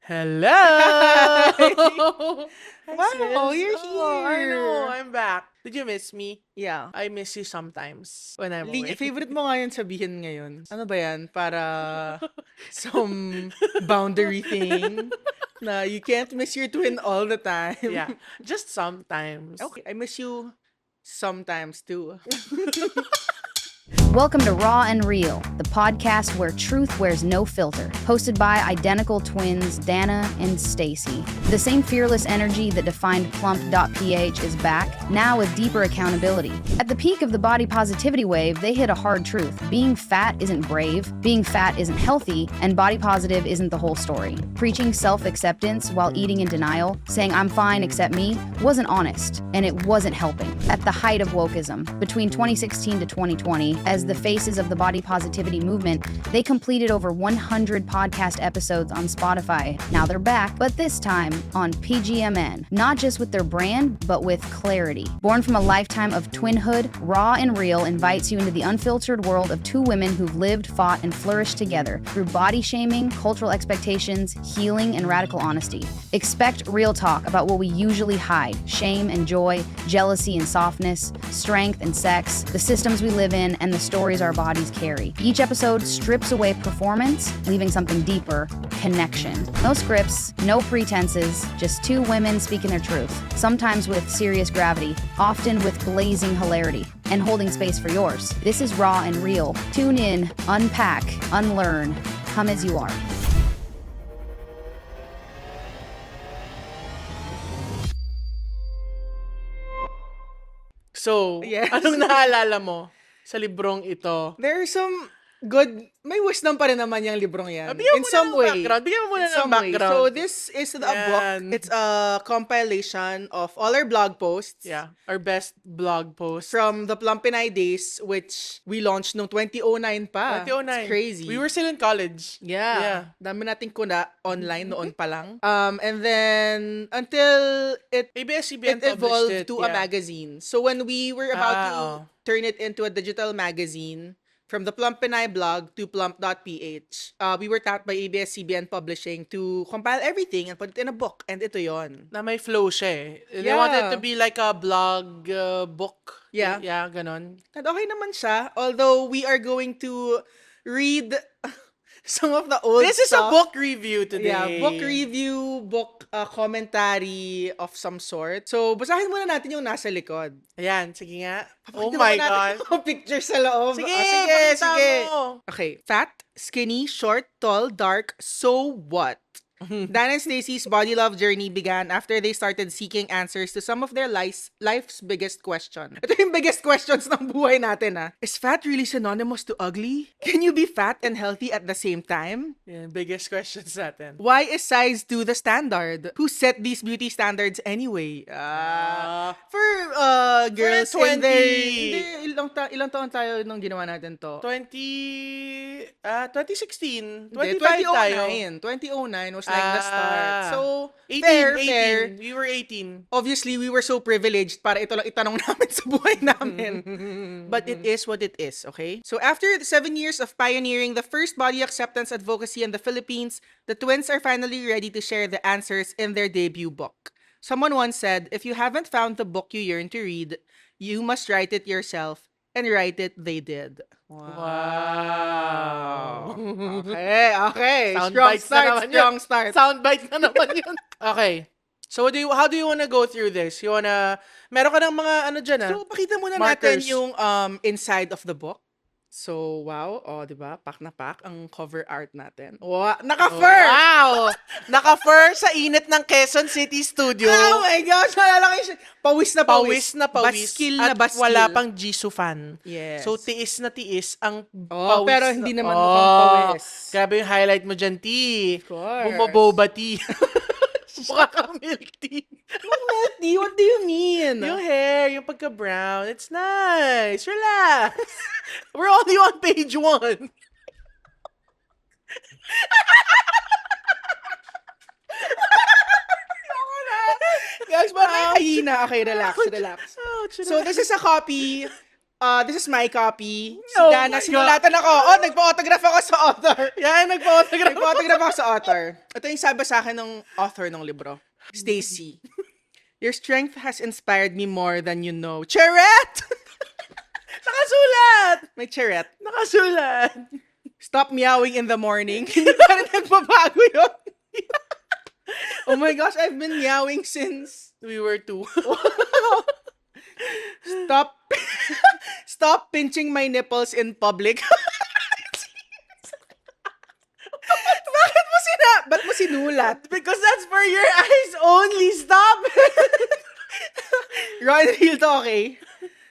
Hello! Hi, Wow, sis. you're I know. here. I'm back. Did you miss me? Yeah. I miss you sometimes when I'm away. Favorite mo nga yun sabihin ngayon. Ano ba yan? Para some boundary thing na you can't miss your twin all the Yeah, time. just sometimes. Okay, I miss you sometimes too. Welcome to Raw and Real, the podcast where truth wears no filter. Hosted by identical twins Dana and Stacy. The same fearless energy that defined plump.ph is back, now with deeper accountability. At the peak of the body positivity wave, they hit a hard truth. Being fat isn't brave, being fat isn't healthy, and body positive isn't the whole story. Preaching self-acceptance while eating in denial, saying I'm fine except me, wasn't honest, and it wasn't helping. At the height of wokeism, between 2016 to 2020, as the faces of the body positivity movement, they completed over 100 podcast episodes on Spotify. Now they're back, but this time on PGMN. Not just with their brand, but with clarity. Born from a lifetime of twinhood, Raw and Real invites you into the unfiltered world of two women who've lived, fought, and flourished together through body shaming, cultural expectations, healing, and radical honesty. Expect real talk about what we usually hide: shame and joy, jealousy and softness, strength and sex, the systems we live in, and the stories our bodies carry. Each episode strips away performance, leaving something deeper: connection. No scripts, no pretenses, just two women speaking their truth, sometimes with serious gravity, often with blazing hilarity, and holding space for yours. This is Raw and Real. Tune in, unpack, unlearn, come as you are. So, Yes. anong naalala mo sa librong ito? There are some good, may wisdom pa rin naman yung librong yan. Bigyan In mo some ng way. background. Bigyan mo muna In ng some way. background. So this is a book. Yan. It's a compilation of all our blog posts. Yeah, our best blog post. From the Plumpinay days, which we launched noong 2009 pa. 2009. It's crazy. We were still in college. Yeah. Yeah. Dami nating kuna online noon pa lang. And then, until it ABS-CBN it evolved published it. to a magazine. So when we were about to oh. turn it into a digital magazine, from the Plumpinay blog to plump.ph, we were tapped by ABS-CBN Publishing to compile everything and put it in a book. And ito yon. Na may flow siya eh. They Yeah. wanted to be like a blog book. Yeah. Yeah, ganon. And okay naman siya. Although we are going to read some of the old This is a stuff. book review today. Yeah, book review, book commentary of some sort. So, basahin muna natin yung nasa likod. Ayan, sige nga. Oh Pakita my muna natin God. yung picture sa loob. Sige, Sige, pakita sige. mo. Okay. Fat, skinny, short, tall, dark, so what? Dan and Stacy's body love journey began after they started seeking answers to some of their life's biggest question. Ito yung biggest questions ng buhay natin, ah. Is fat really synonymous to ugly? Can you be fat and healthy at the same time? Yan, biggest questions natin. Why is size 2 the standard? Who set these beauty standards anyway? For girls For 20. in their... Hindi, ilang taon tayo nung ginawa natin to? 2016. 25 Hindi, tayo. 2009 was like the start. So, 18, fair, 18. fair. We were 18. Obviously, we were so privileged para ito lang itanong namin sa buhay namin. But it is what it is, okay? So after the 7 years of pioneering the first body acceptance advocacy in the Philippines, the twins are finally ready to share the answers in their debut book. Someone once said, if you haven't found the book you yearn to read, you must write it yourself. And write it they did. Wow. Okay. Sound Strong start. Soundbite na naman yun. Okay. So, how do you wanna go through this? You wanna, meron ka ng mga ano dyan ah? So, pakita muna Markers. natin yung inside of the book. So, wow. Oh, di ba? Pak na pak ang cover art natin. Wow. Naka-fur! Wow! Naka-fur sa init ng Quezon City Studio. Oh my gosh! Nalalaki siya. Pawis na pawis. Pawis na pawis. Baskil na at baskil. wala pang Jisoo fan. Yes. So, tiis na tiis ang Oh, pawis. pero hindi naman mukhang pawis. Grabe yung highlight mo dyan, T. Of course. Bumaboba tea. Mukha kang milk tea. Melty, what do you mean? Yung hair, yung pagka-brown, it's nice. Relax. We're only on page 1. Guys, bakit hyena? Okay, relax. Oh, So, this is a copy This is my copy. Si Oh Dana, my sinulatan ako. Oh, nagpa-autograph ako sa author. Yan, nagpa-autograph. Nagpa-autograph ako sa author. Ito yung sabi sa akin ng author ng libro. Stacy. Your strength has inspired me more than you know. Charette! Nakasulat! May charette. Nakasulat! Stop meowing in the morning. Hindi pa rin nagbabago yun. Oh my gosh, I've been meowing since... We were 2. Stop Stop pinching my nipples in public. Ba't mo sinulat? Because that's for your eyes only. Stop! Ron Real to, okay?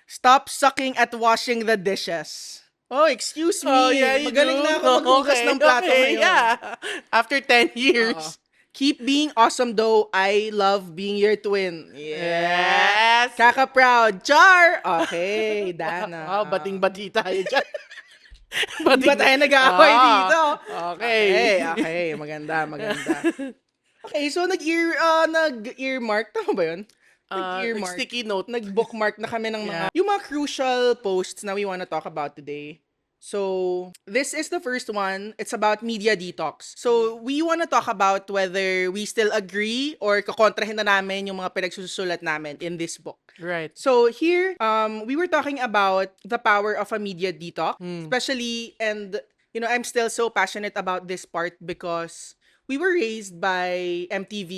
Stop sucking at washing the dishes. Oh, excuse me. Oh, yeah, you Magaling do. na ako maghugas ng plato ngayon. Yeah. After 10 years. Oo. Keep being awesome though. I love being your twin. Yes. Kaka-proud. Char! Okay, Dana. Wow, bating-bati tayo dyan. Ba't ba tayo nag-aaway dito? Okay. Okay. Maganda. Okay, so nag-earmark. Tama ba yun? Nag-earmark. Sticky note. Nag-bookmark na kami ng yung mga crucial posts na we want to talk about today. So, this is the first one. It's about media detox. So, we want to talk about whether we still agree or kakontrahin na namin yung mga pinagsusulat namin in this book. Right. So, here, we were talking about the power of a media detox, especially, and, you know, I'm still so passionate about this part because we were raised by MTV,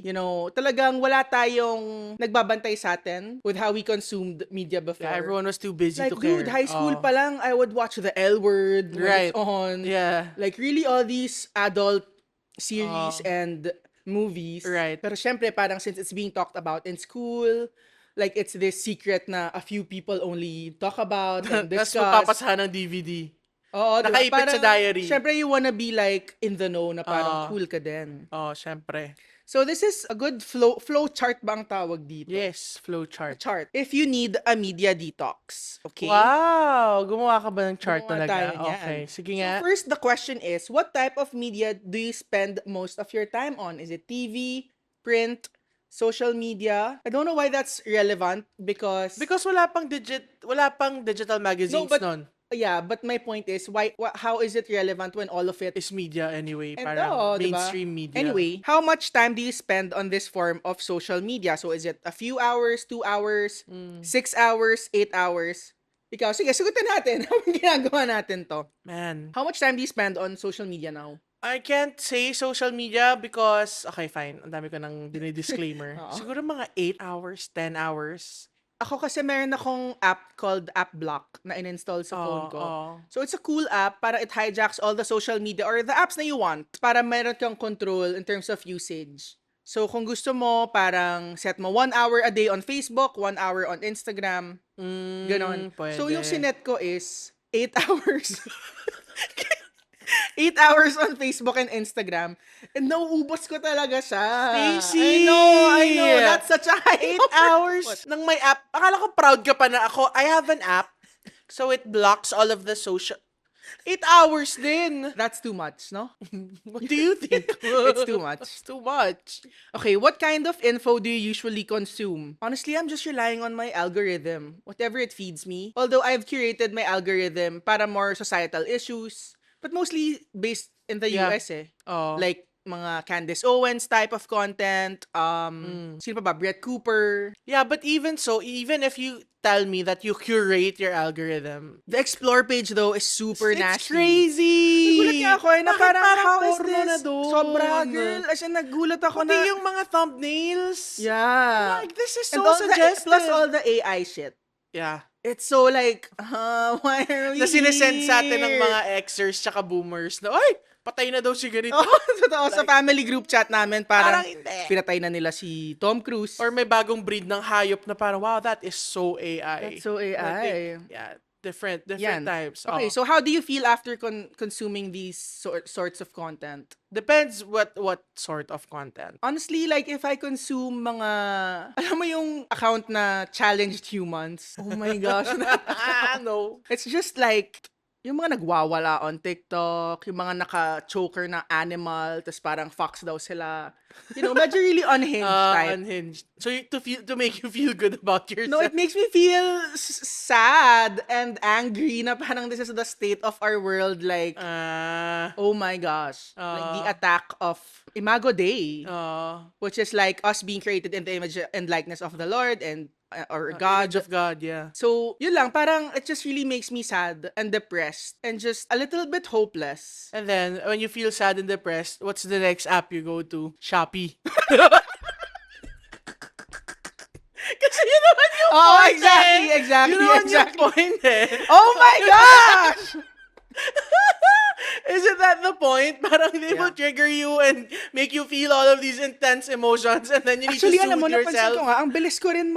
you know, talagang wala tayong nagbabantay sa atin with how we consumed media before. Yeah, everyone was too busy Like, to care. dude, high school pa lang, I would watch The L Word when Right. it's on. Yeah. Like, really all these adult series and movies. Right. Pero syempre, parang since it's being talked about in school, like, it's this secret na a few people only talk about and Tapos discuss. magpapasahan ng DVD. Oo, diba? Nakaipit Parang, sa diary. Syempre, you wanna be like in the know na parang cool ka din. Oh, syempre. So, this is a good flow chart ba ang tawag dito? Yes, flowchart. Chart. If you need a media detox. Okay? Wow! Gumawa ka ba ng chart Gumawa tayo talaga? niyan. Okay, sige So, nga. first, the question is, what type of media do you spend most of your time on? Is it TV, print, social media? I don't know why that's relevant because wala pang digital magazines but- nun. yeah, but my point is how is it relevant when all of it Is media anyway. And Parang diba? mainstream media. Anyway, how much time do you spend on this form of social media? So is it a few hours, 2 hours, 6 hours, 8 hours? Ikaw, sige, sagutin natin. Habang ginagawa natin to. Man. How much time do you spend on social media now? I can't say social media because, okay, fine. Ang dami ko nang dinidisclaimer. Oo. Siguro mga 8 hours, 10 hours. Ako kasi meron akong app called AppBlock na in-install sa phone ko. So it's a cool app para it hijacks all the social media or the apps na you want para meron kang control in terms of usage. So kung gusto mo, parang set mo 1 hour a day on Facebook, 1 hour on Instagram, ganon. Pwede. So yung sinet ko is 8 hours. 8 hours on Facebook and Instagram. And nauubos ko talaga siya. Stacy! I know. That's such a high 8 hours nang may app. Akala ko proud ka pa na ako. I have an app. So it blocks all of the social... 8 hours din. That's too much, no? What do you think? It's too much. It's too much. Okay, what kind of info do you usually consume? Honestly, I'm just relying on my algorithm. Whatever it feeds me. Although I've curated my algorithm para more societal issues. But mostly based in the Yeah. US eh. Oh. Like, mga Candace Owens type of content. Sino pa ba? Brett Cooper. Yeah, but even so, even if you tell me that you curate your algorithm, The Explore page though is super it's nasty. crazy! Nagulat nga ako eh, na Bakit parang, how is porno na this? doon? Sobra, girl. As in, nagulat ako Pati na. yung mga thumbnails. Yeah. Like, this is And so all suggestive. plus all the AI shit. Yeah. It's so like, why are we Na sinesend sa atin ng here? mga Xers tsaka boomers na, ay, patay na daw si ganito. Oh, totoo, sa family group chat namin, parang Parang hindi. pinatay na nila si Tom Cruise. Or may bagong breed ng hayop na parang, wow, that is so AI. That's so AI. Yeah, different Yan. types. Okay, so how do you feel after consuming these sorts of content? Depends what sort of content. Honestly, like, if I consume mga, alam mo yung account na challenged humans? Oh my gosh. No. It's just like, yung mga nagwawala on TikTok, yung mga naka-choker na animal, tas parang fox daw sila. You know, medyo really unhinged type. Unhinged. So, to make you feel good about yourself. No, it makes me feel sad and angry na parang this is the state of our world. Like, oh my gosh. Like the attack of Imago Dei, which is like us being created in the image and likeness of the Lord and or God. Image of God, yeah. So, yun lang, parang it just really makes me sad and depressed and just a little bit hopeless. And then, when you feel sad and depressed, what's the next app you go to? Shopee. Kasi yun naman yung Oh, point exactly, eh. exactly, Yun naman exactly. yung point eh. Oh my gosh! Isn't that the point? Parang they will Yeah. trigger you and make you feel all of these intense emotions and then you need Actually, to alam mo, soothe napansin yourself. ko nga, ang bilis ko rin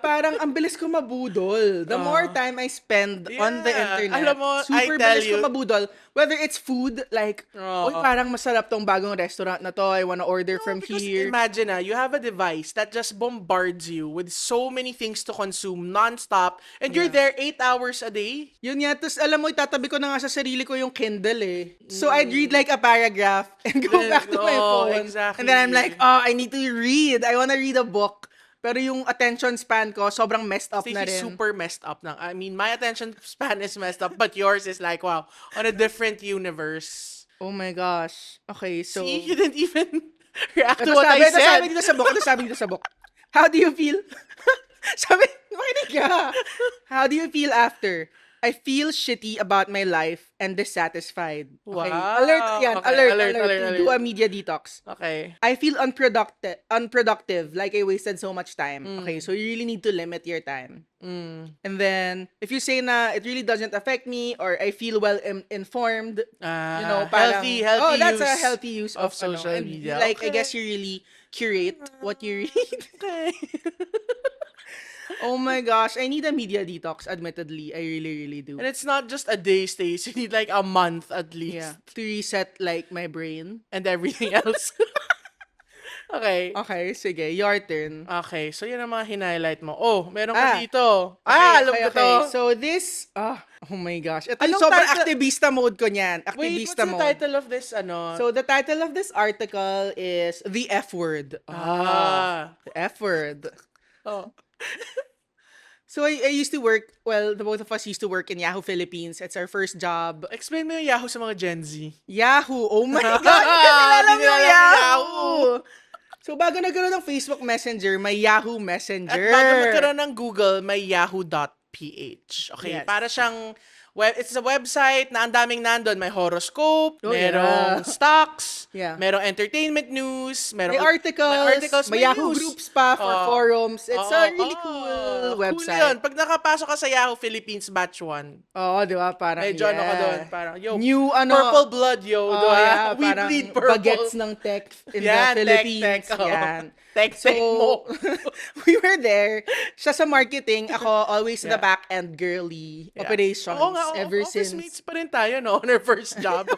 parang ang bilis ko mabudol. The more time I spend on the Yeah. internet, Alam mo, super I tell bilis ko you- mabudol. Whether it's food, like, Oo. uy, parang masarap tong bagong restaurant na to, I wanna order from Because here. imagine you have a device that just bombards you with so many things to consume nonstop and you're there 8 hours a day. Yun nga, tapos alam mo, itatabi ko na nga sa sarili ko yung Kindle eh. So I'd read like a paragraph and go Then, back to my oh, phone. exactly. And then I'm like, oh, I need to read. I wanna read a book. Pero yung attention span ko, sobrang messed up na Stacey's rin. super messed up na. I mean, my attention span is messed up, but yours is like, wow, on a different universe. Oh my gosh. Okay, so... See, you didn't even react to Ito what I said. sabi dito sa book. How do you feel? Sabi, makinig ka. How do you feel after? I feel shitty about my life and dissatisfied. Okay. Wow. Alert yan. Okay, Alert. alert. Do a media detox. Okay. I feel unproductive, like I wasted so much time. Okay, so you really need to limit your time. And then, if you say na it really doesn't affect me or I feel well informed, you know, parang, healthy oh, that's a use healthy use of social and, media. Like, I Okay. guess you really curate what you read. Okay. Oh my gosh, I need a media detox, admittedly. I really do. And it's not just a day, Stace. You need like a month at least. Yeah, to reset, like, my brain. And everything else. Okay. Okay, sige, your turn. Okay, so yun ang mga hinighlight mo. Oh, meron Ah. ka dito. Alam ko to. So this, oh my gosh. Ito yung Anong sobrang title- activista mode ko niyan. Wait, what's Activista the mode. title of this, ano? So the title of this article is The F Word. The F Word. Oh. So I used to work, well, the both of us used to work in Yahoo Philippines. It's our first job. Explain mo yung Yahoo sa mga Gen Z. Yahoo! Oh my God! Hindi Di nila alam yung Yahoo. So bago nagkaroon ng Facebook Messenger, may Yahoo At Messenger. bago magkaroon ng Google, may yahoo.ph. Okay, Yes. para siyang, it's a website na ang daming nandun. May horoscope, Oh, merong yeah. stocks, Yeah. merong entertainment news, merong May articles, may Yahoo news. groups pa for Oo. forums. It's a really Oo. cool Cool website. yun. Pag nakapasok ka sa Yahoo Philippines Batch 1, Oo, di ba? Parang, medyo ano ka doon, parang, yo, New, purple blood, yo. Oh, do I- yeah, we parang bleed purple. bagets ng tech in Yan, the Philippines. tech, oo. Yan. Tech So, mo. we were there. Siya sa marketing, ako always the Yeah. back-end girly Yeah. operations Oo nga, ever office since. mates pa rin tayo, no? On our first job.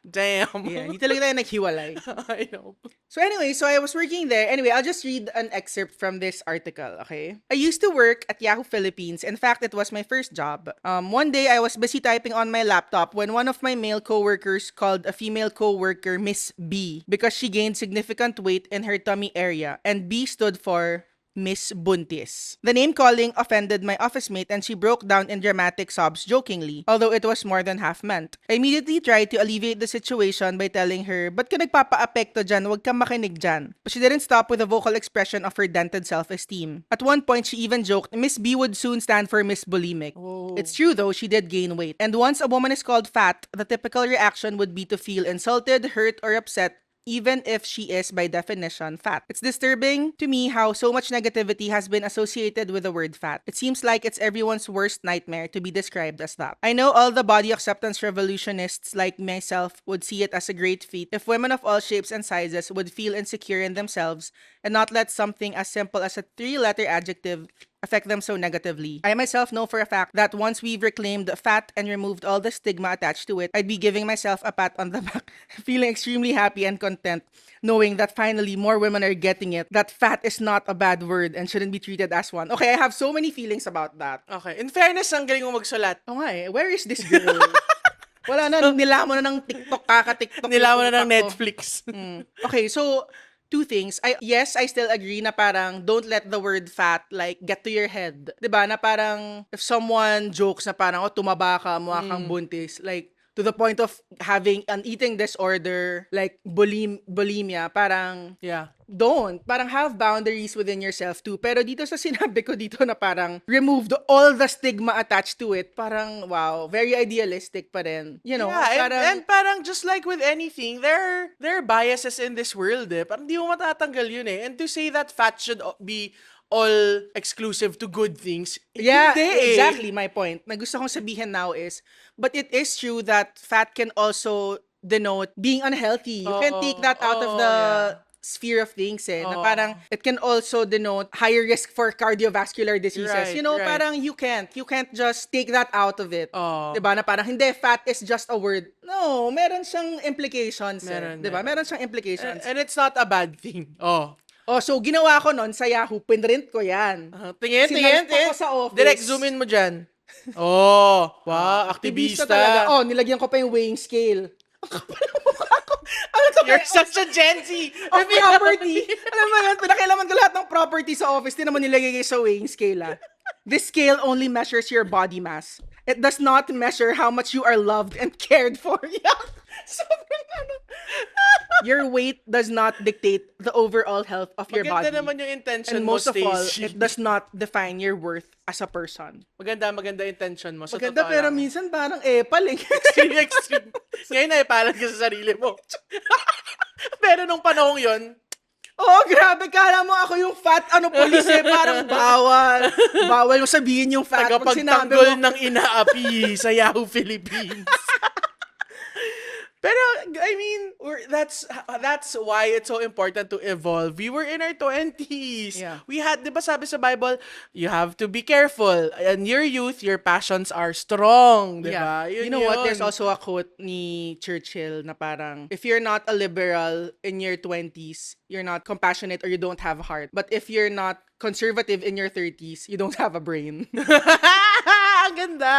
Damn. Yeah, hindi talaga tayo naghiwalay. I know. So anyway, so I was working there. Anyway, I'll just read an excerpt from this article, okay? I used to work at Yahoo Philippines. In fact, it was my first job. One day, I was busy typing on my laptop when one of my male coworkers called a female coworker Miss B because she gained significant weight in her tummy area, and B stood for Miss Buntis. The name calling offended my office mate and she broke down in dramatic sobs jokingly, although it was more than half meant. I immediately tried to alleviate the situation by telling her, "Ba't ka nagpapa-apekto dyan? Huwag kang makinig dyan." But she didn't stop with a vocal expression of her dented self-esteem. At one point, she even joked, Miss B would soon stand for Miss Bulimic. It's true though, she did gain weight. And once a woman is called fat, the typical reaction would be to feel insulted, hurt, or upset, even if she is by definition fat. It's disturbing to me how so much negativity has been associated with the word fat. It seems like it's everyone's worst nightmare to be described as that. I know all the body acceptance revolutionists like myself would see it as a great feat if women of all shapes and sizes would feel insecure in themselves and not let something as simple as a 3-letter adjective affect them so negatively. I myself know for a fact that once we've reclaimed fat and removed all the stigma attached to it, I'd be giving myself a pat on the back, feeling extremely happy and content, knowing that finally more women are getting it, that fat is not a bad word and shouldn't be treated as one. Okay, I have so many feelings about that. Okay. In fairness, ang galing mo magsulat. Oh nga eh, where is this girl? Wala na, nilamon na ng TikTok, kaka-TikTok. Nilaman na ng yung utak ko. Netflix. Okay, so two things. Yes, I still agree na parang don't let the word fat like get to your head. 'Di ba? Na parang if someone jokes na parang tumaba ka, mukha kang buntis, like to the point of having an eating disorder like bulimia, parang Yeah. don't. Parang have boundaries within yourself too. Pero dito sa sinabi ko dito na parang removed all the stigma attached to it, parang wow, very idealistic pa rin. You know, Yeah, parang and parang just like with anything, there are biases in this world eh. Parang di mo matatanggal yun eh. And to say that fat should be all exclusive to good things, yeah, hindi eh. exactly my point. Na gusto kong sabihin now is, but it is true that fat can also denote being unhealthy. You can take that out of the sphere of things eh. Na parang it can also denote higher risk for cardiovascular diseases. Right, you know, right. parang you can't just take that out of it. Oh. 'Di ba? Na parang hindi, fat is just a word. No, meron siyang implications eh. 'Di ba? Meron siyang implications. And it's not a bad thing. Oh. Oh, so ginawa ko nun sa Yahoo, pinrint ko yan. Tingin. Sinalita ko sa office. Direct zoom in mo dyan. Oh, wow, aktivista. talaga. Oh, nilagyan ko pa yung weighing scale. Ang kapal ng mukha ko. Ano to? You're such a Gen Z. Of property. Alam mo yun, pinakailaman ko lahat ng property sa office. Di naman nilagay sa weighing scale, ah. This scale only measures your body mass. It does not measure how much you are loved and cared for. Yeah. Sobrang ano. Your weight does not dictate the overall health of your body. Maganda naman yung intention And mo, most of all, Stacey. it does not define your worth as a person. Maganda intention mo. Sa Maganda, totoo pero lang. minsan parang epal eh. Extreme. Ngayon na ipalan ka sa sarili mo. Pero nung panahong yon, Oh, grabe. Kala mo ako yung fat, police eh. Parang bawal. Bawal mo sabihin yung fat. Pag sinabi tagapagtanggol mo, ng inaapi sa Yahoo Philippines. Pero, I mean, that's why it's so important to evolve. We were in our 20s. Yeah. We had, di ba sabi sa Bible, you have to be careful. In your youth, your passions are strong. Di ba? You know what? There's also a quote ni Churchill na parang, if you're not a liberal in your 20s, you're not compassionate or you don't have a heart. But if you're not conservative in your 30s, you don't have a brain. Ang ganda!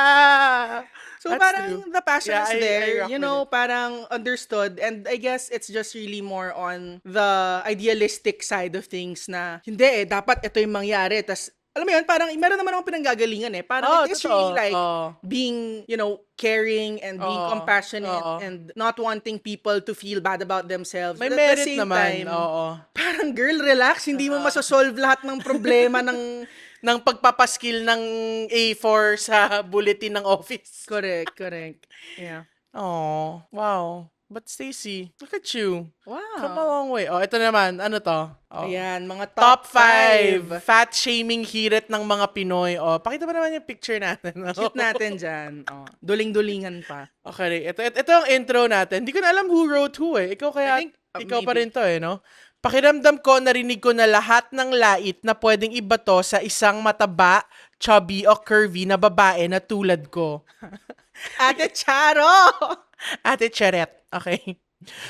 So That's parang true. the passion Yeah, is I there, rock you with know, it. parang understood. And I guess it's just really more on the idealistic side of things na, hindi eh, dapat ito yung mangyari. Tas, alam mo yun, parang meron naman akong pinanggagalingan eh. Parang it is really like being, you know, caring and being compassionate and not wanting people to feel bad about themselves. May But at the merit same naman. time, Oo. parang girl, relax. Hindi mo masasolve lahat ng problema ng... Ng pagpapaskill ng A4 sa bulletin ng office. Correct. Yeah. Oh, wow. But Stacey, look at you. Wow. Come a long way. Oh, ito naman. Ano to? Oh. Ayan, mga Top top 5 5. fat shaming hirit ng mga Pinoy. Oh, pakita mo naman yung picture natin. Shoot natin dyan. Oh, duling-dulingan pa. Okay, ito ang intro natin. Hindi ko na alam who wrote who eh. Ikaw kaya, I think, ikaw pa maybe. rin to eh, no? Pakiramdam ko, narinig ko na lahat ng lait na pwedeng ibato sa isang mataba, chubby o curvy na babae na tulad ko. Ate Charo! Ate Charet, okay?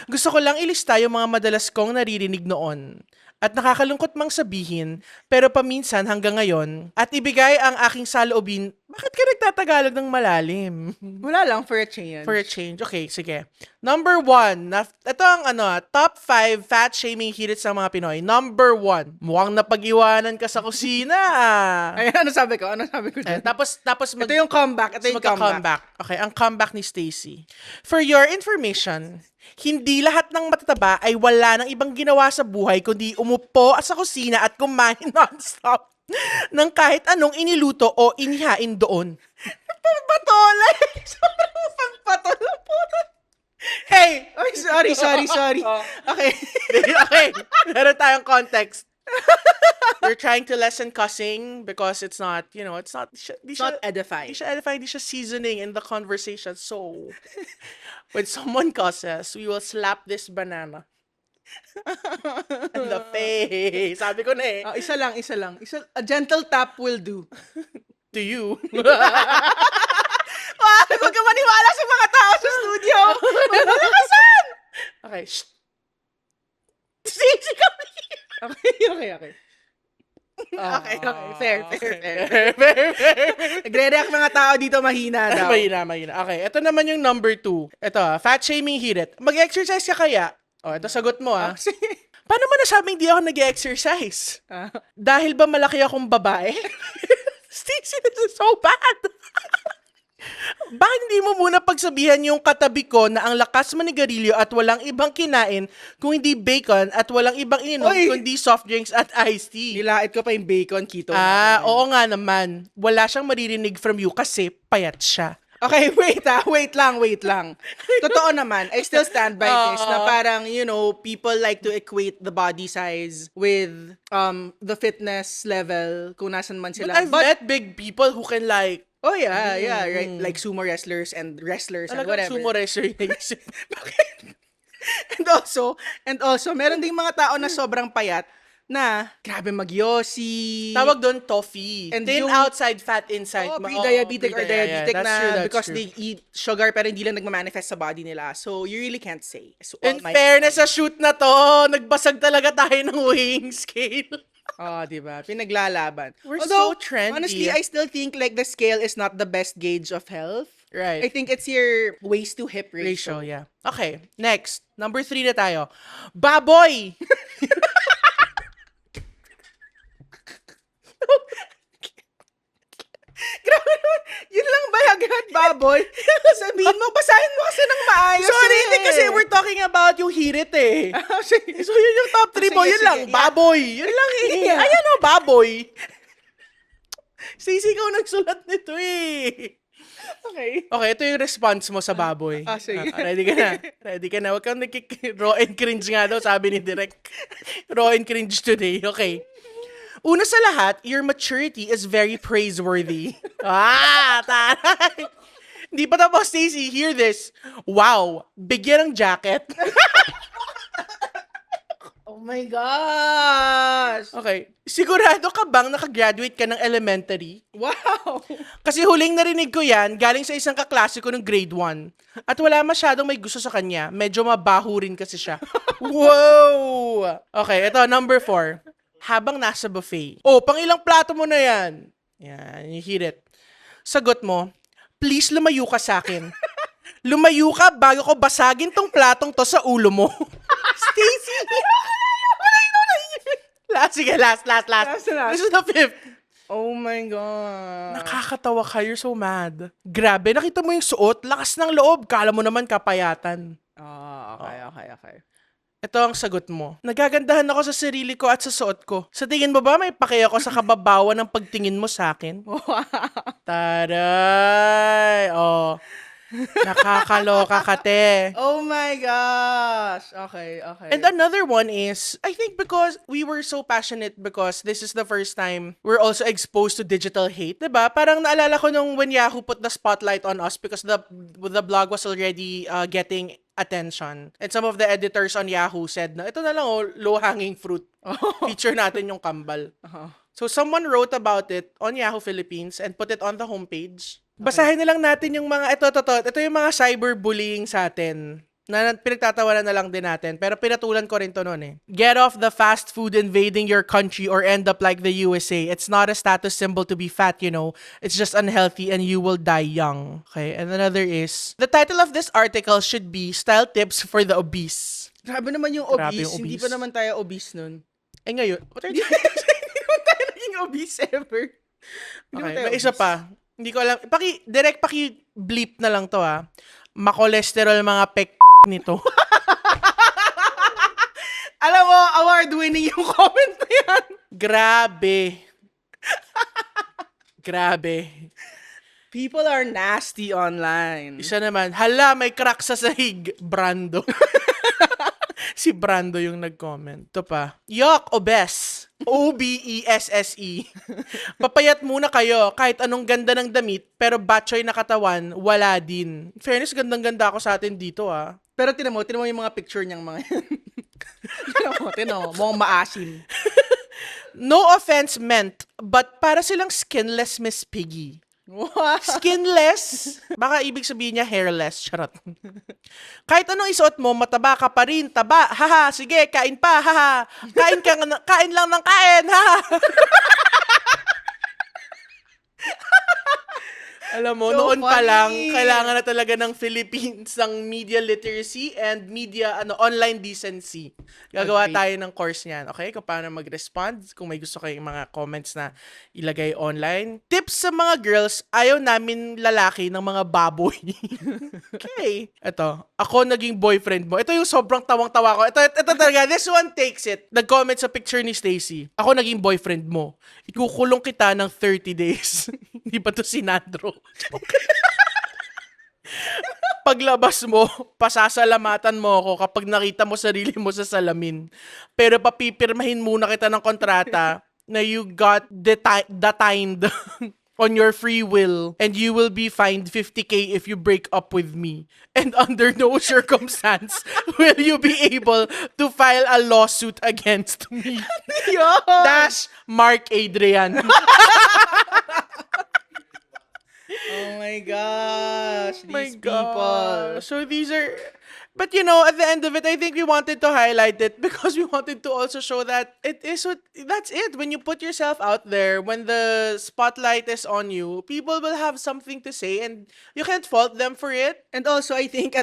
Gusto ko lang ilista yung mga madalas kong naririnig noon. At nakakalungkot mang sabihin, pero paminsan hanggang ngayon, at ibigay ang aking saloobin, bakit ka nagtatagalog ng malalim? Wala lang, for a change. For a change. Okay, sige. Number 1, ito ang top 5 fat shaming hirit sa mga Pinoy. Number 1, mukhang napag-iwanan ka sa kusina. Ay, ano sabi ko dyan? Tapos Ito yung comeback. Ito yung comeback. Okay, ang comeback ni Stacey. For your information, hindi lahat ng matataba ay wala ng ibang ginawa sa buhay kundi umupo sa kusina at kumain non-stop ng kahit anong iniluto o inihain doon. Pagpatola! Sobrang pagpatola po. Hey! Ay, sorry. Okay. Okay, meron tayong context. You're trying to lessen cussing because it's not, it's not, It's not edifying. Di siya edifying, di siya seasoning in the conversation. So, when someone cusses, we will slap this banana. And the face. Sabi ko na eh. Isa lang. A gentle tap will do. To you. Huwag ka maniwala sa mga tao sa studio. Malakasan! Okay. Shh. Sisi kami. Okay. Okay. Fair. Nagre-react mga tao dito mahina daw. Mahina. Okay, ito naman yung number 2. Ito, fat shaming hirit. Mag-exercise ka kaya? Ito sagot mo Paano mo nasabing di ako nag-exercise? Dahil ba malaki akong babae? Stacey, this is so bad. Bakit hindi mo muna pagsabihan yung katabi ko na ang lakas manigarilyo at walang ibang kinain kung hindi bacon at walang ibang ininom kundi soft drinks at iced tea? Nilait ko pa yung bacon, keto. Oo nga naman. Wala siyang maririnig from you kasi payat siya. Okay, wait lang. Totoo naman, I still stand by this na parang, people like to equate the body size with the fitness level kung nasan man sila. But I've met big people who can like, oh yeah, right. Like sumo wrestlers and wrestlers and whatever. sumo wrestler yung naisip. And also, meron ding mga tao na sobrang payat na grabe magyosi. Tawag doon toffee. And thin yung- outside, fat inside. Pre-diabetic or diabetic That's na true, that's because true. they eat sugar pero hindi lang nagmamanifest sa body nila. So, you really can't say. So, In fairness, sa shoot na to, nagbasag talaga tayo ng weighing scale. diba? Pinaglalaban. We're so trendy. Honestly, I still think like the scale is not the best gauge of health. Right. I think it's your waist to hip Ratio, ratio. yeah. Okay, next. Number 3 na tayo. Baboy! Grabe naman. Yun lang ba agad, baboy? Sabihin mo, basahin mo kasi ng maayos. Sorry, hindi kasi we're talking about yung hirit eh. So yun yung top 3 mo, Sige, yun lang, sige. baboy. Yun lang eh. Yeah. Ayan o, baboy. Stacey, ikaw nagsulat nito eh. Okay. Okay, ito yung response mo sa baboy. Sige. Ready ka na? Ready ka na? Huwag kang raw and cringe nga daw, sabi ni Direk. Raw and cringe today. Okay. Una sa lahat, your maturity is very praiseworthy. Taray! Hindi pa tapos, Stacey. Hear this. Wow, bigyan ng jacket. Oh my gosh. Okay. Sigurado ka bang nakagraduate ka ng elementary? Wow. Kasi huling narinig ko yan, galing sa isang kaklase ko ng grade 1. At wala masyadong may gusto sa kanya. Medyo mabaho rin kasi siya. Wow! Okay, ito, number 4. Habang nasa buffet. Pang ilang plato mo na yan? Yan, you hear it. Sagot mo, please lumayo ka sa akin. Lumayo ka bago ko basagin tong platong to sa ulo mo. Stacey! Sige, last. Last. This is the 5th. Oh my God. Nakakatawa ka, you're so mad. Grabe, nakita mo yung suot, lakas ng loob, kala mo naman kapayatan. Okay. Ito ang sagot mo. Nagagandahan ako sa sarili ko at sa suot ko. Sa tingin mo ba may pake ako sa kababawan ng pagtingin mo sa akin? Taray! Nakakaloka ka, te. Oh my gosh. Okay. And another one is, I think because we were so passionate because this is the first time we're also exposed to digital hate, diba? Parang naalala ko nung when Yahoo put the spotlight on us because the blog was already getting attention. And some of the editors on Yahoo said na, ito na lang low-hanging fruit. Feature natin yung kambal. So someone wrote about it on Yahoo Philippines and put it on the homepage. Basahin na lang natin yung mga, ito yung mga cyberbullying sa atin. Na pinagtatawanan na lang din natin. Pero pinatulan ko rin to noon eh. Get off the fast food invading your country or end up like the USA. It's not a status symbol to be fat, you know. It's just unhealthy and you will die young. Okay, and another is, the title of this article should be Style Tips for the Obese. Grabe naman yung Grabe obese. yung Hindi obese. pa naman tayo obese nun. Ngayon, what are you Hindi naman tayo naging obese ever. Hindi naman Okay, tayo may isa obese. pa. Hindi ko alam. Paki-bleep na lang to Makolesterol mga pek nito. Alam mo, award-winning yung comment na yan. Grabe. Grabe. People are nasty online. Isa naman, hala, may crack sa sahig. Brando. Si Brando yung nag-comment. Ito pa. Yuck, obese. O-B-E-S-S-E. Papayat muna kayo. Kahit anong ganda ng damit, pero batchoy na katawan, wala din. In fairness, gandang-ganda ako sa atin dito Pero tinan mo yung mga picture niyang mga yan. Tino, mukhang maasim. No offense meant, but para silang skinless Miss Piggy. Wow. Skinless? Baka ibig sabihin niya hairless. Charot. Kahit anong isuot mo, mataba ka pa rin. Taba. Haha. Sige, kain pa. Haha. Kain lang ng kain. Haha. Alam mo, So noon pa lang, funny. kailangan na talaga ng Philippines ng media literacy and media, online decency. Gagawa Agreed. tayo ng course niyan, okay? Kung paano mag-respond, kung may gusto kayong mga comments na ilagay online. Tips sa mga girls, ayaw namin lalaki ng mga baboy. Okay. Ito, ako naging boyfriend mo. Ito yung sobrang tawang-tawa ko. Ito talaga, this one takes it. Nag-comment sa picture ni Stacy. Ako naging boyfriend mo. Ikukulong kita ng 30 days. Hindi pa to sinandro. Paglabas mo, pasasalamatan mo ako kapag nakita mo sarili mo sa salamin. Pero papipirmahin muna kita ng kontrata na you got detained on your free will and you will be fined 50K if you break up with me. And under no circumstance will you be able to file a lawsuit against me. Yun. Dash Mark Adrian. Oh my gosh. These My people. God. So these are, but you know, at the end of it, I think we wanted to highlight it because we wanted to also show that it is that's it. When you put yourself out there, when the spotlight is on you, people will have something to say and you can't fault them for it. And also, I think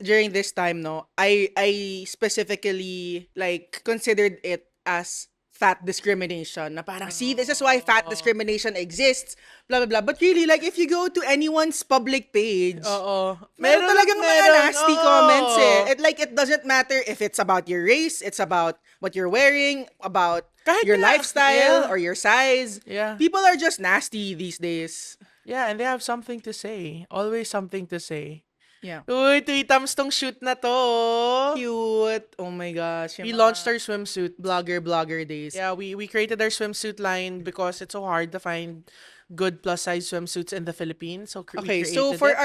during this time, no, I specifically like considered it as fat discrimination. Na parang, see, this is why fat discrimination exists. Blah, blah, blah. But really, like, if you go to anyone's public page, Oo. meron talagang mga nasty oo. comments eh. It doesn't matter if it's about your race, it's about what you're wearing, about Kahit your nga, lifestyle yeah. or your size. Yeah. People are just nasty these days. Yeah, and they have something to say. Always something to say. Yeah. Uy, 3 times tong shoot na to. Cute. Oh my gosh. We Yung launched mga our swimsuit. blogger days. Yeah, we created our swimsuit line because it's so hard to find good plus size swimsuits in the Philippines. So we Okay, created so for it.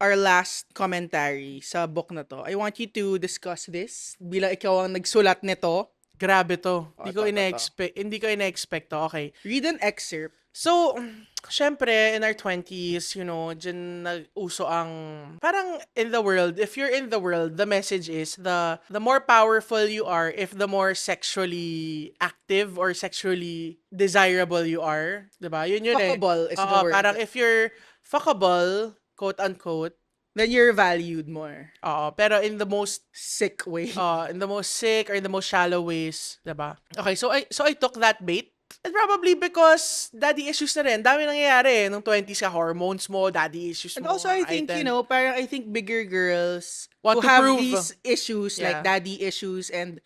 our last commentary sa book na to, I want you to discuss this bilang ikaw ang nagsulat nito. Grabe to. Hindi ko to. ina-expect to. Okay. Read an excerpt. So, syempre, in our 20s, dyan nag-uso ang, parang in the world, if you're in the world, the message is, the more powerful you are, if the more sexually active or sexually desirable you are, diba? Yun Fuckable is the Oo, word. parang if you're fuckable, quote-unquote, Then you're valued more. oo, pero in the most Sick way. in the most sick or in the most shallow ways, diba? Okay, so I took that bait. And probably because daddy issues na rin. Dami nangyayari nung 20s ka, hormones mo, daddy issues And mo. also, I think, parang I think bigger girls Want who to have prove. these issues, Yeah. like daddy issues and,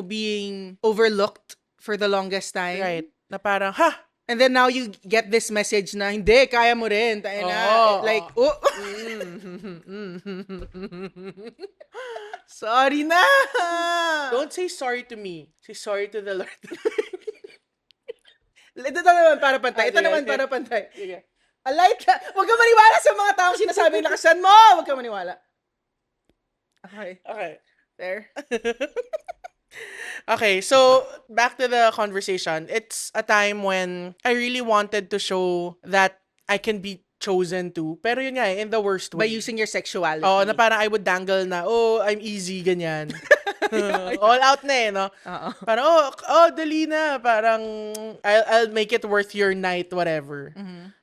being overlooked for the longest time. Right. Na parang, ha! And then now you get this message na, hindi, kaya mo rin. Tayo na. Oo. Like, oh. Sorry na. Don't say sorry to me. Say sorry to the Lord. Ito naman para pantay. Ito Sige, naman sige. para pantay. Sige. Alay ka. Huwag ka maniwala sa mga taong sinasabing lakasan mo. Huwag ka maniwala. Okay. Okay. There. Okay, so back to the conversation. It's a time when I really wanted to show that I can be chosen to. Pero yun nga, in the worst By way. using your sexuality. Oh, na parang I would dangle na, oh, I'm easy, ganyan. All out na eh, no? Oo. Parang, dali na. Parang, I'll make it worth your night, whatever.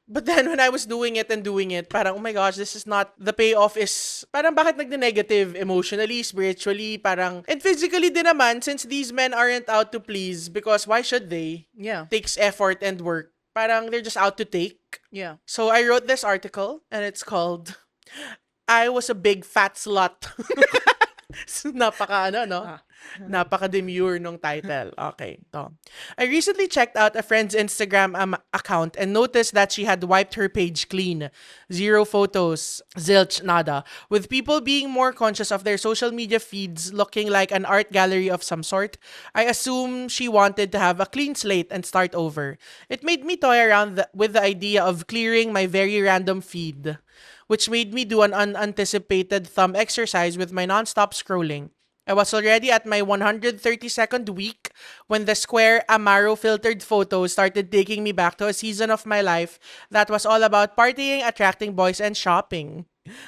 But then, when I was doing it, parang, oh my gosh, this is not, the payoff is, parang bakit nagne-negative emotionally, spiritually, parang, and physically din naman, since these men aren't out to please, because why should they? Yeah. Takes effort and work. Parang, they're just out to take. Yeah. So, I wrote this article, and it's called, I Was a Big Fat Slut. Napaka Napaka-demure nung title. Okay, to. I recently checked out a friend's Instagram account and noticed that she had wiped her page clean. 0 photos, zilch, nada. With people being more conscious of their social media feeds looking like an art gallery of some sort, I assume she wanted to have a clean slate and start over. It made me toy around with the idea of clearing my very random feed, which made me do an unanticipated thumb exercise with my non-stop scrolling. I was already at my 132nd week when the Square Amaro filtered photos started taking me back to a season of my life that was all about partying, attracting boys, and shopping.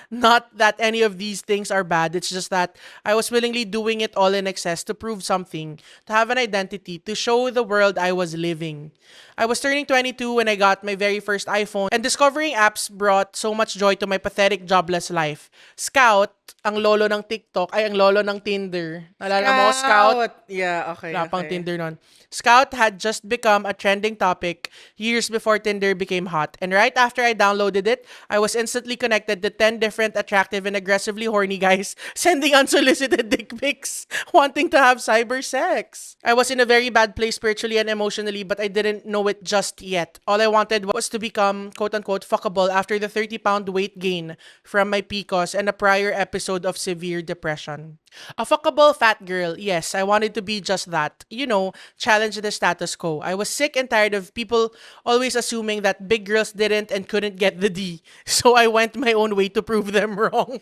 Not that any of these things are bad, it's just that I was willingly doing it all in excess to prove something, to have an identity, to show the world I was living. I was turning 22 when I got my very first iPhone, and discovering apps brought so much joy to my pathetic jobless life. Scout, ang lolo ng TikTok, ay ang lolo ng Tinder. Naalala mo, Scout? Yeah, okay. Wala pang okay. Tinder nun. Scout had just become a trending topic years before Tinder became hot. And right after I downloaded it, I was instantly connected to 10 different attractive and aggressively horny guys sending unsolicited dick pics, wanting to have cyber sex. I was in a very bad place spiritually and emotionally, but I didn't know it just yet. All I wanted was to become quote-unquote fuckable after the 30-pound weight gain from my PCOS and a prior episode of severe depression. A fuckable fat girl, yes, I wanted to be just that. You know, challenge the status quo. I was sick and tired of people always assuming that big girls didn't and couldn't get the D. So I went my own way to prove them wrong.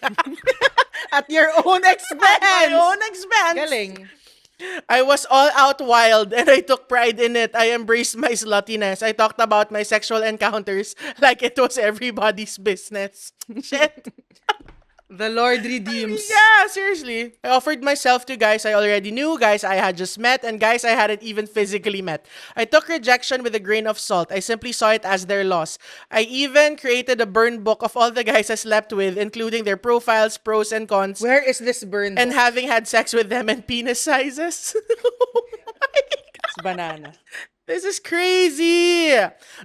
At your own expense! My own expense. Galing. I was all out wild and I took pride in it. I embraced my sluttiness. I talked about my sexual encounters like it was everybody's business. Shit. The Lord redeems. Yeah, seriously. I offered myself to guys I already knew, guys I had just met, and guys I hadn't even physically met. I took rejection with a grain of salt. I simply saw it as their loss. I even created a burn book of all the guys I slept with, including their profiles, pros and cons, Where is this burn? and having had sex with them and penis sizes. It's banana. This is crazy.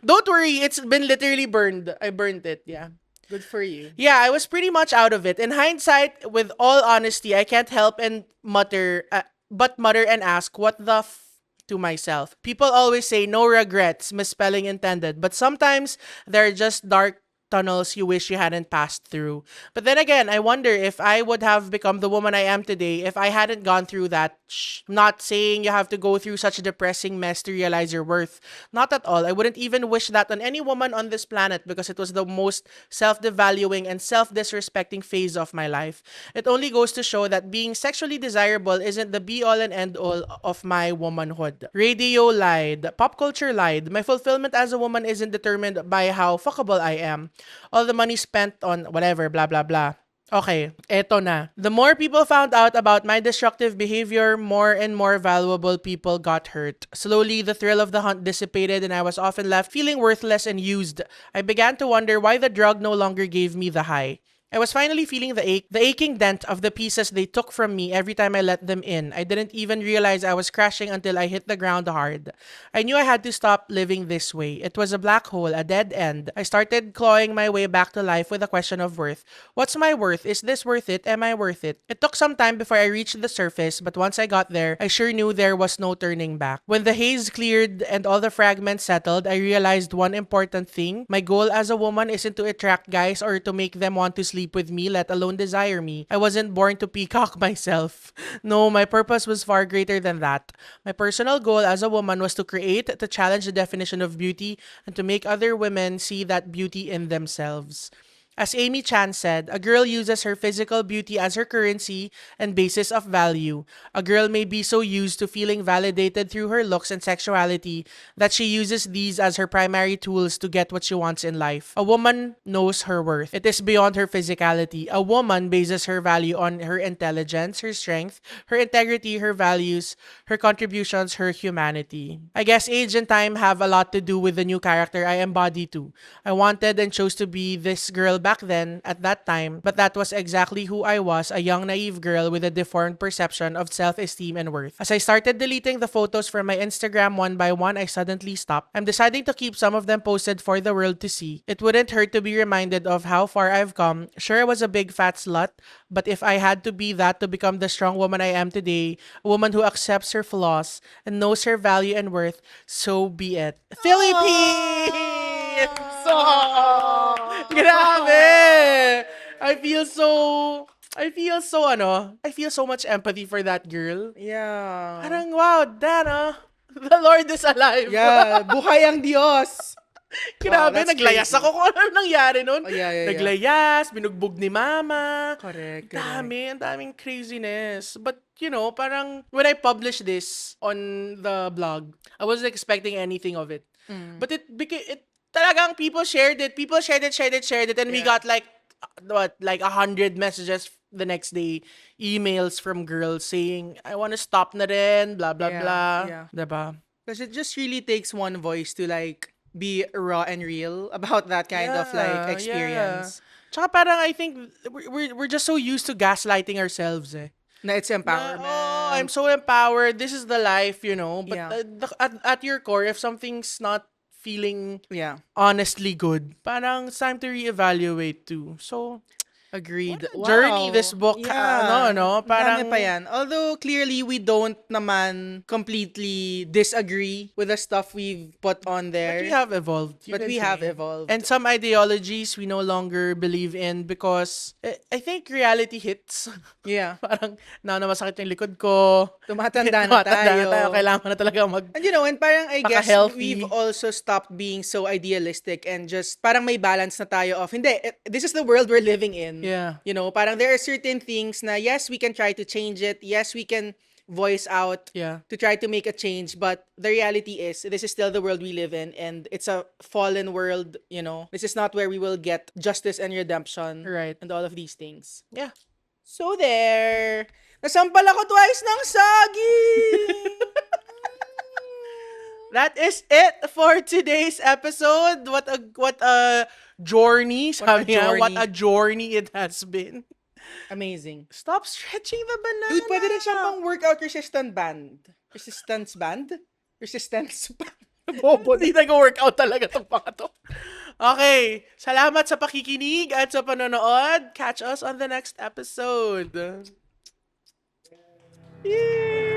Don't worry, it's been literally burned. I burned it, yeah. Good for you. Yeah, I was pretty much out of it. In hindsight, with all honesty, I can't help and mutter and ask, what the to myself. People always say no regrets, misspelling intended, but sometimes they're just dark tunnels you wish you hadn't passed through. But then again, I wonder if I would have become the woman I am today if I hadn't gone through that. Not saying you have to go through such a depressing mess to realize your worth. Not at all. I wouldn't even wish that on any woman on this planet because it was the most self-devaluing and self-disrespecting phase of my life. It only goes to show that being sexually desirable isn't the be-all and end-all of my womanhood. Radio lied. Pop culture lied. My fulfillment as a woman isn't determined by how fuckable I am. All the money spent on whatever, blah, blah, blah. Okay, eto na. The more people found out about my destructive behavior, more and more valuable people got hurt. Slowly, the thrill of the hunt dissipated and I was often left feeling worthless and used. I began to wonder why the drug no longer gave me the high. I was finally feeling the aching dent of the pieces they took from me every time I let them in. I didn't even realize I was crashing until I hit the ground hard. I knew I had to stop living this way. It was a black hole, a dead end. I started clawing my way back to life with a question of worth. What's my worth? Is this worth it? Am I worth it? It took some time before I reached the surface, but once I got there, I sure knew there was no turning back. When the haze cleared and all the fragments settled, I realized one important thing. My goal as a woman isn't to attract guys or to make them want to sleep with me, let alone desire me. I wasn't born to peacock myself. No, my purpose was far greater than that. My personal goal as a woman was to create, to challenge the definition of beauty, and to make other women see that beauty in themselves. As Amy Chan said, a girl uses her physical beauty as her currency and basis of value. A girl may be so used to feeling validated through her looks and sexuality that she uses these as her primary tools to get what she wants in life. A woman knows her worth. It is beyond her physicality. A woman bases her value on her intelligence, her strength, her integrity, her values, her contributions, her humanity. I guess age and time have a lot to do with the new character I embody too. I wanted and chose to be this girl back then, at that time, but that was exactly who I was, a young naive girl with a deformed perception of self-esteem and worth. As I started deleting the photos from my Instagram one by one, I suddenly stopped. I'm deciding to keep some of them posted for the world to see. It wouldn't hurt to be reminded of how far I've come. Sure, I was a big fat slut, but if I had to be that to become the strong woman I am today, a woman who accepts her flaws and knows her value and worth, so be it. Philippines! Grabe! I feel so much empathy for that girl. Yeah. Parang, wow, Dana, the Lord is alive. Yeah. Buhay ang Diyos. Grabe, that's naglayas crazy. ako kung ano nangyari nun. Oh, yeah. Naglayas, binugbog ni mama. Correct. Ang daming craziness. But, parang when I published this on the blog, I wasn't expecting anything of it. But it became, talagang people shared it, and we Yeah. got like 100 messages the next day, emails from girls saying, I want to stop na rin, blah, blah, Yeah, blah. yeah. Diba? Because it just really takes one voice to like be raw and real about that kind of like experience. Yeah. Tsaka parang I think we're just so used to gaslighting ourselves eh. Na it's empowerment. Oh, I'm so empowered. This is the life, But Yeah. at your core, if something's not feeling Yeah. honestly good, parang it's time to reevaluate too. So, Agreed. what a journey this book, Yeah. no? Dami Parang, pa yan. Although, clearly, we don't naman completely disagree with the stuff we've put on there. but we have evolved. you But can we say. have evolved. And some ideologies we no longer believe in because I think reality hits. Yeah. Parang, na masakit yung likod ko. Tumatanda na tayo. Kailangan mo na talaga And and parang I guess Paka-healthy. we've also stopped being so idealistic and just parang may balance na tayo of, hindi, this is the world we're living in. Yeah. Parang there are certain things na yes, we can try to change it. Yes, we can voice out Yeah. to try to make a change. But the reality is, this is still the world we live in. And it's a fallen world, This is not where we will get justice and redemption. Right. And all of these things. Yeah. So there. Nasampal ako twice ng saging! That is it for today's episode. What a journey. Sabi nga, what a journey it has been. Amazing. Stop stretching the banana. Dude, pwede rin siyang pang workout resistance band. Resistance band? Resistance band. Bobo, hindi nag-workout talaga itong mga to. Okay. Salamat sa pakikinig at sa panonood. Catch us on the next episode. Yay!